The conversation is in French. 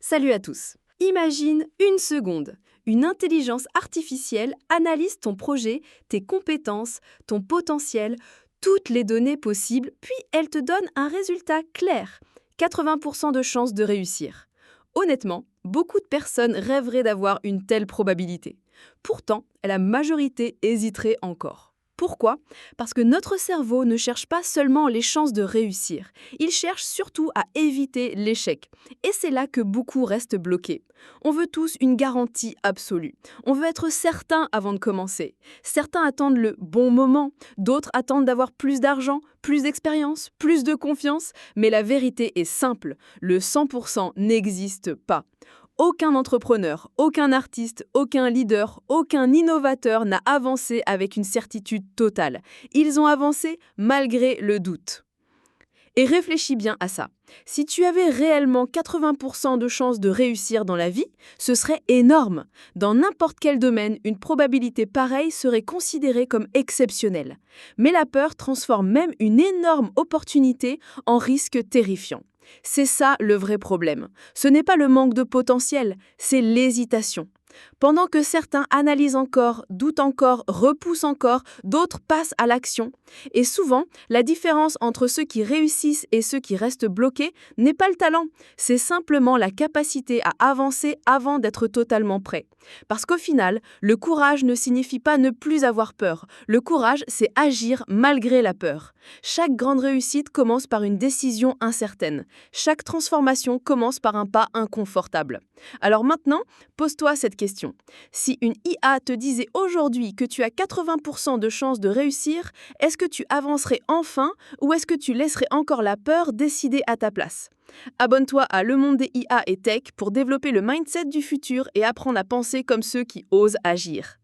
Salut à tous. Imagine une seconde. Une intelligence artificielle analyse ton projet, tes compétences, ton potentiel, toutes les données possibles, puis elle te donne un résultat clair. 80% de chances de réussir. Honnêtement, beaucoup de personnes rêveraient d'avoir une telle probabilité. Pourtant, la majorité hésiterait encore. Pourquoi? Parce que notre cerveau ne cherche pas seulement les chances de réussir, il cherche surtout à éviter l'échec. Et c'est là que beaucoup restent bloqués. On veut tous une garantie absolue. On veut être certain avant de commencer. Certains attendent le bon moment, d'autres attendent d'avoir plus d'argent, plus d'expérience, plus de confiance. Mais la vérité est simple, le 100% n'existe pas. Aucun entrepreneur, aucun artiste, aucun leader, aucun innovateur n'a avancé avec une certitude totale. Ils ont avancé malgré le doute. Et réfléchis bien à ça. Si tu avais réellement 80% de chances de réussir dans la vie, ce serait énorme. Dans n'importe quel domaine, une probabilité pareille serait considérée comme exceptionnelle. Mais la peur transforme même une énorme opportunité en risque terrifiant. C'est ça le vrai problème. Ce n'est pas le manque de potentiel, c'est l'hésitation. Pendant que certains analysent encore, doutent encore, repoussent encore, d'autres passent à l'action. Et souvent, la différence entre ceux qui réussissent et ceux qui restent bloqués n'est pas le talent, c'est simplement la capacité à avancer avant d'être totalement prêt. Parce qu'au final, le courage ne signifie pas ne plus avoir peur. Le courage, c'est agir malgré la peur. Chaque grande réussite commence par une décision incertaine. Chaque transformation commence par un pas inconfortable. Alors maintenant, pose-toi cette question. Si une IA te disait aujourd'hui que tu as 80% de chances de réussir, est-ce que tu avancerais enfin ou est-ce que tu laisserais encore la peur décider à ta place? Abonne-toi à Le Monde des IA et Tech pour développer le mindset du futur et apprendre à penser comme ceux qui osent agir.